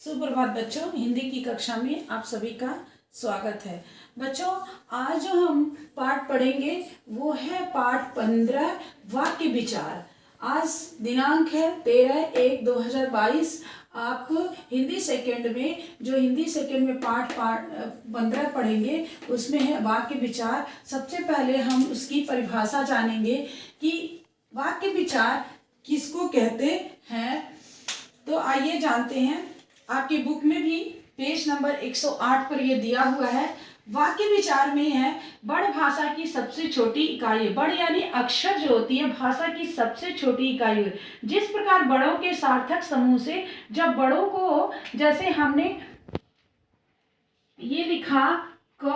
सुप्रभात बच्चों, हिंदी की कक्षा में आप सभी का स्वागत है। बच्चों, आज जो हम पाठ पढ़ेंगे वो है पाठ 15 वाक्य विचार। आज दिनांक है 13/1/2022। आप हिंदी सेकंड में जो हिंदी सेकंड में पाठ 15 पढ़ेंगे उसमें है वाक्य विचार। सबसे पहले हम उसकी परिभाषा जानेंगे कि वाक्य विचार किसको कहते हैं। तो आइए जानते हैं। आपकी बुक में भी पेज नंबर 108 पर यह दिया हुआ है। वाक्य विचार में है बड़ भाषा की सबसे छोटी इकाई। बड़ यानी अक्षर जो होती है भाषा की सबसे छोटी इकाई है। जिस प्रकार बड़ों के सार्थक समूह से जब बड़ों को, जैसे हमने ये लिखा क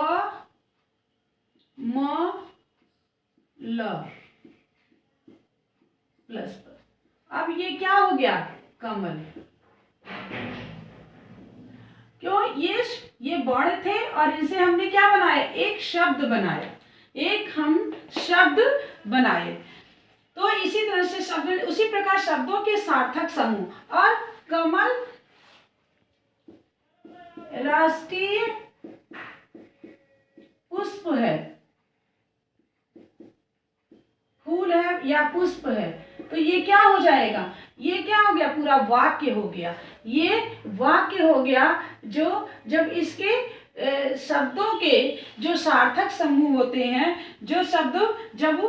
म ल प्लस पर, अब ये क्या हो गया? कमल। क्यों? ये बड़ थे और इनसे हमने क्या बनाया? एक शब्द बनाया, एक हम शब्द बनाए। तो इसी तरह से शब्द, उसी प्रकार शब्दों के सार्थक समूह। और कमल राष्ट्रीय पुष्प है, फूल है या पुष्प है। तो ये क्या हो जाएगा? ये क्या हो गया? पूरा वाक्य हो गया। ये वाक्य हो गया जो जब इसके शब्दों के जो सार्थक समूह होते हैं, जो शब्द जब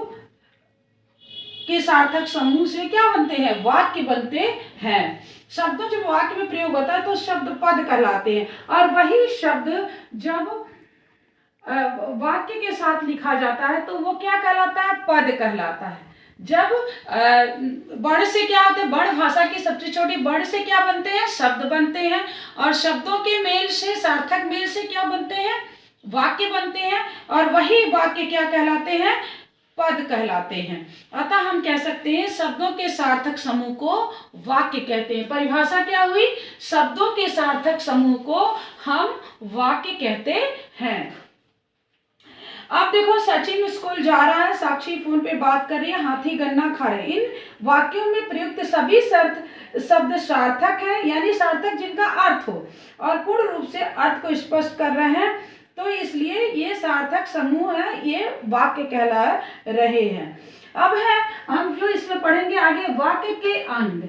के सार्थक समूह से क्या बनते हैं? वाक्य बनते हैं। शब्दों जब वाक्य में प्रयोग होता है तो शब्द पद कहलाते हैं। और वही शब्द जब वाक्य के साथ लिखा जाता है तो वो क्या कहलाता है? पद कहलाता है। जब बड़ से क्या होते हैं? बड़ भाषा की सबसे छोटी बड़ से क्या बनते हैं? शब्द बनते हैं। और शब्दों के मेल से, सार्थक मेल से क्या बनते हैं? वाक्य बनते हैं। और वही वाक्य क्या कहलाते हैं? पद कहलाते हैं। अतः हम कह सकते हैं शब्दों के सार्थक समूह को वाक्य कहते हैं। परिभाषा क्या हुई? शब्दों के सार्थक समूह को हम वाक्य कहते हैं। अब देखो, सचिन स्कूल जा रहा है, साक्षी फोन पे बात कर रही है, हाथी गन्ना खा रहे। इन वाक्यों में प्रयुक्त सभी शब्द सार्थक है, यानी सार्थक जिनका अर्थ हो और पूर्ण रूप से अर्थ को स्पष्ट कर रहे हैं। तो इसलिए ये सार्थक समूह है, ये वाक्य कहला रहे हैं। अब है हम जो इसमें पढ़ेंगे आगे वाक्य के अंग।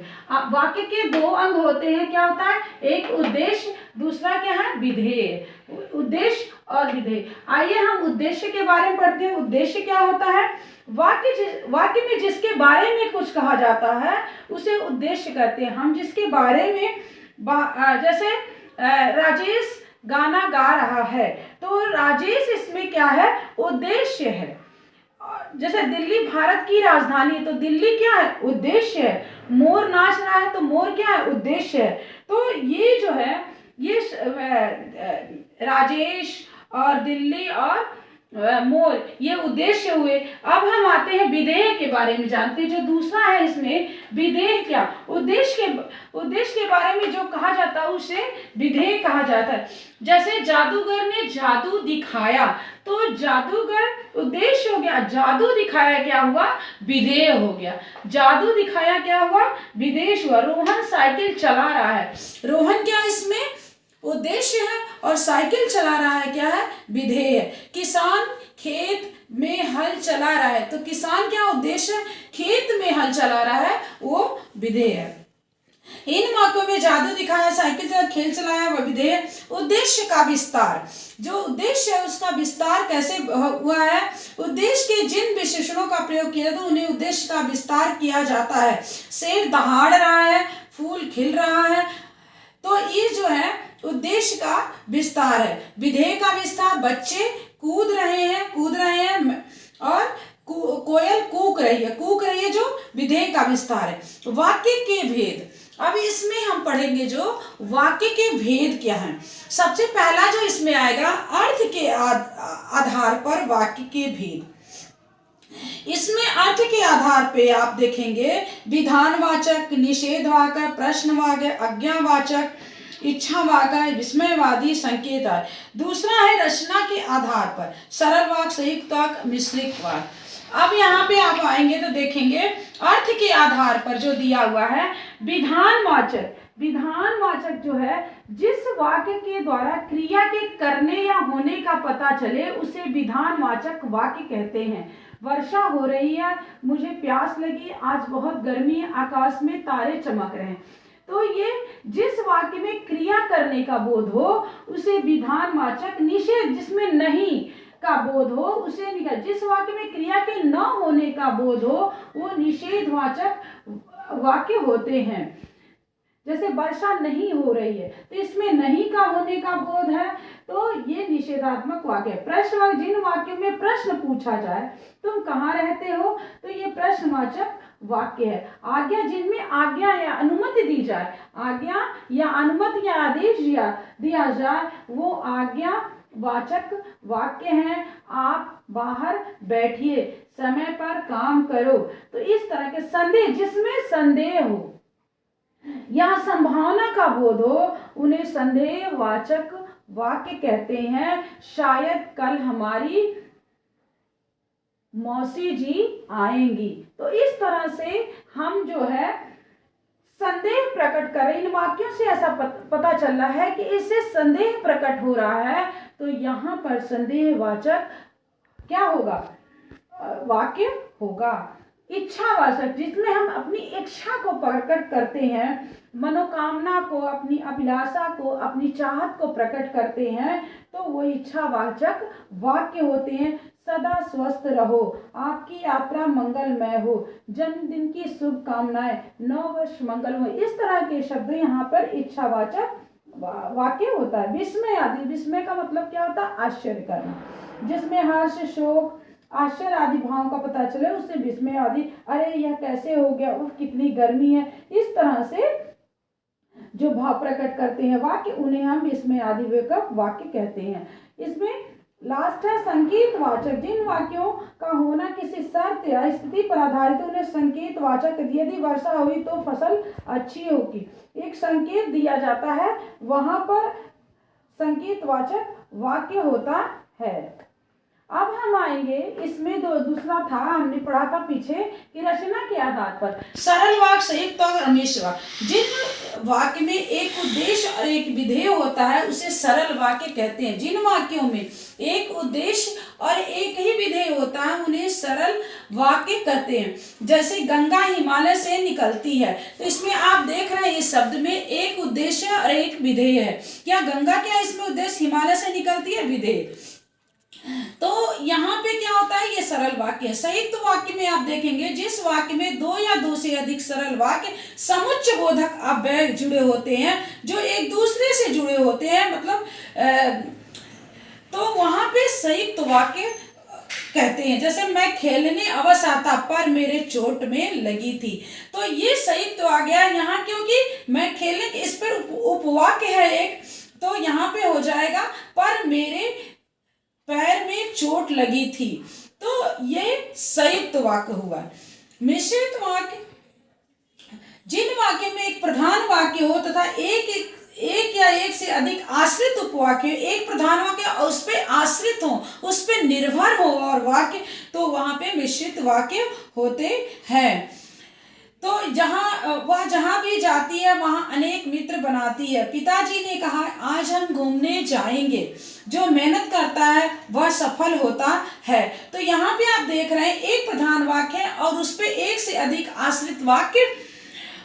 वाक्य के दो अंग होते हैं। क्या होता है? एक उद्देश्य, दूसरा क्या है? विधेय। उद्देश्य और विधेय। आइए हम उद्देश्य के बारे में पढ़ते हैं। उद्देश्य क्या होता है? वाक्य में जिसके बारे में कुछ कहा जाता है उसे उद्देश्य कहते हैं। हम जिसके बारे में जैसे राजेश गाना गा रहा है तो राजेश इसमें क्या है? उद्देश्य है। जैसे दिल्ली भारत की राजधानी है तो दिल्ली क्या है? उद्देश्य है। मोर नाच रहा है तो मोर क्या है? उद्देश्य है। तो ये जो है ये राजेश और दिल्ली और मोर ये उद्देश्य हुए। अब हम आते हैं विधेय के बारे में जानते हैं। जो दूसरा है इसमें विधेय क्या? उद्देश्य के बारे में जो कहा जाता है उसे विधेय कहा जाता है। जैसे जादूगर ने जादू दिखाया तो जादूगर उद्देश्य हो गया, जादू दिखाया क्या हुआ? विधेय हो गया। जादू दिखाया क्या हुआ? विधेय हुआ। रोहन साइकिल चला रहा है, रोहन क्या इसमें? उद्देश्य है। और साइकिल चला रहा है क्या है? विधेय है। किसान खेत में हल चला रहा है तो किसान क्या उद्देश्य है? खेत में हल चला रहा है, वो विधेय है। इन वाक्यों में जादू दिखाया, साइकिल चला, खेल चलाया, वह विधेय। उद्देश्य का विस्तार, जो उद्देश्य है उसका विस्तार कैसे हुआ है? उद्देश्य के जिन विशेषणों का प्रयोग किया तो उन्हें उद्देश्य का विस्तार किया जाता है। शेर दहाड़ रहा है, फूल खिल रहा है, तो ये जो है उद्देश्य का विस्तार है। विधेय का विस्तार, बच्चे कूद रहे हैं और कोयल कूक रही है, जो विधेय का विस्तार है। वाक्य के भेद, अब इसमें हम पढ़ेंगे जो वाक्य के भेद क्या हैं। सबसे पहला जो इसमें आएगा अर्थ के आधार पर वाक्य के भेद। इसमें अर्थ के आधार पे आप देखेंगे विधानवाचक, निषेधवाचक, प्रश्नवाचक, आज्ञावाचक, इच्छावाचक, विस्मयवादी, संकेत है। दूसरा है रचना के आधार पर सरल वाक्य, संयुक्त वाक्य, मिश्रित वाक्य। अब यहाँ पे आप आएंगे तो देखेंगे अर्थ के आधार पर जो दिया हुआ है विधानवाचक। विधानवाचक जो है, जिस वाक्य के द्वारा क्रिया के करने या होने का पता चले उसे विधानवाचक वाक्य कहते हैं। वर्षा हो रही है, मुझे प्यास लगी, आज बहुत गर्मी है, आकाश में तारे चमक रहे हैं। तो ये जिस वाक्य में क्रिया करने का बोध हो उसे विधानवाचक, निषेध जिसमें नहीं का बोध हो उसे निषेध, जिस वाक्य में क्रिया के न होने का बोध हो वो निषेधवाचक वाक्य होते हैं। जैसे वर्षा नहीं हो रही है तो इसमें नहीं का होने का बोध है, तो ये निषेधात्मक वाक्य है। प्रश्न वाक्य, जिन वाक्यों में प्रश्न पूछा जाए तुम कहाँ रहते हो, तो ये प्रश्नवाचक वाक्य है। आज्ञा, जिनमें आज्ञा या अनुमति दी जाए, आज्ञा या अनुमति या आदेश दिया जाए वो आज्ञा वाचक वाक्य हैं। आप बाहर बैठिए, समय पर काम करो। तो इस तरह के संदेह, जिसमें संदेह हो या संभावना का बोध हो उन्हें संदेहवाचक वाक्य कहते हैं। शायद कल हमारी मौसी जी आएंगी। तो इस तरह से हम जो है संदेह प्रकट करें। इन वाक्यों से ऐसा पता चल रहा है कि इससे संदेह प्रकट हो रहा है, तो यहाँ पर संदेहवाचक क्या होगा, वाक्य होगा। इच्छावाचक, जिसमें हम अपनी इच्छा को प्रकट करते हैं, मनोकामना को, अपनी अभिलाषा को, अपनी चाहत को प्रकट करते हैं, तो वो इच्छावाचक वाक्य होते हैं। सदा स्वस्थ रहो, आपकी यात्रा मंगलमय हो, जन्मदिन की शुभकामनाएं, नव वर्ष मंगलमय, इस तरह के शब्द यहाँ पर इच्छावाचक वाक्य होता है। विस्मय आदि, विस्मय का मतलब क्या होता है, आश्चर्य करना, जिसमें हर्ष, शोक, आश्चर्य आदि भाव का पता चले उससे विस्मय आदि, अरे यह कैसे हो गया, उफ कितनी गर्मी है, इस तरह से जो भाव प्रकट करते हैं वाक्य उन्हें हम विस्मय आदि वाक्य कहते हैं। इसमें लास्ट है संकेतवाचक, जिन वाक्यों का होना किसी शर्त या स्थिति पर आधारित उन्हें संकेतवाचक। यदि वर्षा हुई तो फसल अच्छी होगी, एक संकेत दिया जाता है, वहां पर संकेतवाचक वाक्य होता है। अब हम आएंगे, इसमें दूसरा था, हमने पढ़ा था पीछे कि रचना के आधार पर सरल वाक्य, संयुक्त वाक्य, अन्वेषक वाक्य। जिन वाक्य में एक उद्देश्य और एक विधेय होता है उसे सरल वाक्य कहते हैं। जिन वाक्यों में एक उद्देश्य और एक ही विधेय होता है उन्हें सरल वाक्य कहते हैं। जैसे गंगा हिमालय से निकलती है, तो इसमें आप देख रहे हैं इस शब्द में एक उद्देश्य और एक विधेय है। क्या गंगा, क्या इसमें उद्देश्य, हिमालय से निकलती है विधेय, तो यहाँ पे क्या होता है, ये सरल वाक्य है। संयुक्त वाक्य में आप देखेंगे जिस वाक्य में दो या दो से अधिक सरल वाक्य समुच्चय बोधक अव्यय जुड़े होते हैं, जो एक दूसरे से जुड़े होते हैं, मतलब तो वहां पे संयुक्त वाक्य कहते हैं। जैसे मैं खेलने अवश्य आता पर मेरे चोट में लगी थी, तो ये संयुक्त आ गया यहाँ, क्योंकि मैं खेलने, इस पर उपवाक्य है एक, तो यहाँ पे हो जाएगा पर मेरे पैर में चोट लगी थी, तो ये संयुक्त वाक्य हुआ। मिश्रित वाक्य, जिन वाक्य में एक प्रधान वाक्य हो तथा एक या एक से अधिक आश्रित उपवाक्य, एक प्रधान वाक्य और उस पर आश्रित हो, उस पर निर्भर हो और वाक्य, तो वहां पे मिश्रित वाक्य होते हैं। तो वह जहां भी जाती है वहां अनेक मित्र बनाती है। पिताजी ने कहा आज हम घूमने जाएंगे, जो मेहनत करता है वह सफल होता है। तो यहाँ पे आप देख रहे हैं एक प्रधान वाक्य है और उस पे एक से अधिक आश्रित वाक्य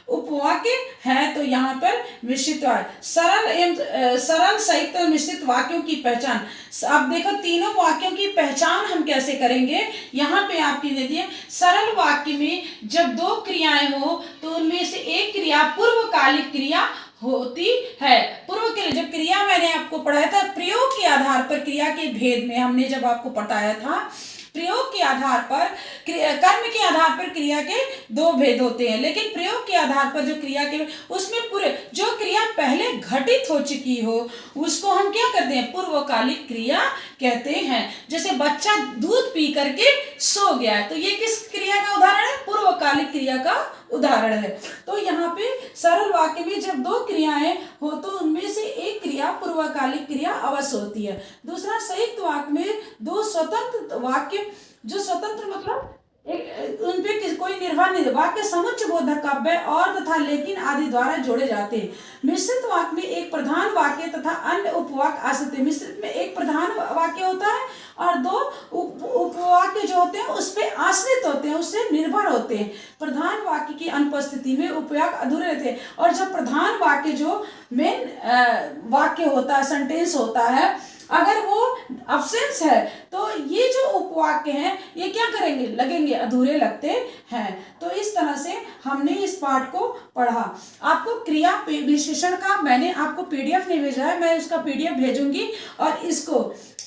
उपवाक्य है, तो यहाँ पर मिश्रित वाक्य। सरल संयुक्त और मिश्रित वाक्यों की पहचान। अब देखो तीनों वाक्यों की पहचान हम कैसे करेंगे, यहाँ पे आपकी दे दिए। सरल वाक्य में जब दो क्रियाएं हो तो उनमें से एक क्रिया पूर्वकालिक क्रिया होती है। पूर्व के जब क्रिया मैंने आपको पढ़ाया था, प्रयोग के आधार पर क्रिया के भेद में हमने जब आपको पढ़ाया था, प्रयोग के आधार पर कर्म के आधार पर क्रिया के दो भेद होते हैं, लेकिन प्रयोग के आधार पर जो क्रिया के उसमें पूरे जो क्रिया पहले घटित हो चुकी हो उसको हम क्या करते हैं, पूर्वकालिक क्रिया कहते हैं। जैसे बच्चा दूध पी करके सो गया, तो ये किस क्रिया का उदाहरण है, पूर्वकालिक क्रिया का उदाहरण है। तो यहाँ पे सरल वाक्य में जब दो क्रियाएं हो तो उनमें से एक क्रिया पूर्वकालिक क्रिया अवश्य होती है। दूसरा संयुक्त वाक्य में दो स्वतंत्र वाक्य, जो स्वतंत्र मतलब उन पे कोई निर्भर नहीं। वाक्य समुच्चय बोधक काव्य और तथा लेकिन आदि द्वारा जोड़े जाते हैं। मिश्रित वाक्य में एक प्रधान वाक्य तथा अन्य उपवाक्य आ सकते हैं। मिश्रित में एक प्रधान वाक्य होता है और दो उपवाक्य जो होते हैं उस पे आश्रित होते हैं, उससे निर्भर होते हैं। प्रधान वाक्य की अनुपस्थिति में उपवाक्य अधूरे रहते हैं। और जब प्रधान वाक्य जो मेन वाक्य होता है, सेंटेंस होता है, अगर वो अब्सेंस है तो ये जो उपवाक्य हैं ये क्या करेंगे, लगेंगे, अधूरे लगते हैं। तो इस तरह से हमने इस पाठ को पढ़ा। आपको क्रिया विशेषण का मैंने आपको पीडीएफ नहीं भेजा है, मैं उसका पीडीएफ भेजूंगी और इसको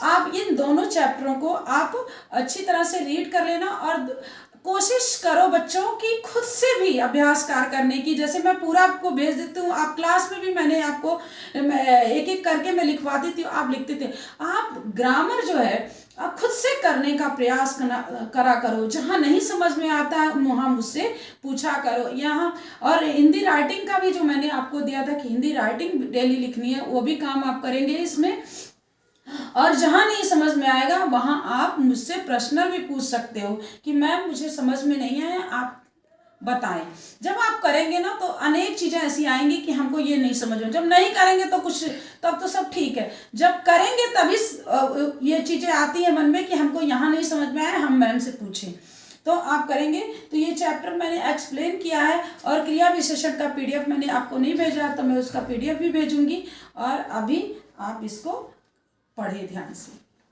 आप इन दोनों चैप्टरों को आप अच्छी तरह से रीड कर लेना और कोशिश करो बच्चों की खुद से भी अभ्यास कार्य करने की। जैसे मैं पूरा आपको भेज देती हूँ, आप क्लास में भी मैंने आपको एक एक करके मैं लिखवा देती हूँ, आप लिखते थे। आप ग्रामर जो है आप खुद से करने का प्रयास करा करो। जहाँ नहीं समझ में आता है वहाँ मुझसे पूछा करो। यहाँ और हिंदी राइटिंग का भी जो मैंने आपको दिया था कि हिंदी राइटिंग डेली लिखनी है, वो भी काम आप करेंगे इसमें। और जहाँ नहीं समझ में आएगा वहाँ आप मुझसे पर्सनल भी पूछ सकते हो कि मैम मुझे समझ में नहीं आया, आप बताएं। जब आप करेंगे ना तो अनेक चीज़ें ऐसी आएंगी कि हमको ये नहीं समझ में, जब नहीं करेंगे तो कुछ, तब तो सब ठीक है। जब करेंगे तभी ये चीज़ें आती है मन में कि हमको यहाँ नहीं समझ में आया, हम मैम से पूछें। तो आप करेंगे। तो ये चैप्टर मैंने एक्सप्लेन किया है और क्रिया विशेषण का पीडीएफ मैंने आपको नहीं भेजा, तो मैं उसका पीडीएफ भी भेजूंगी और अभी आप इसको पढ़े ध्यान से।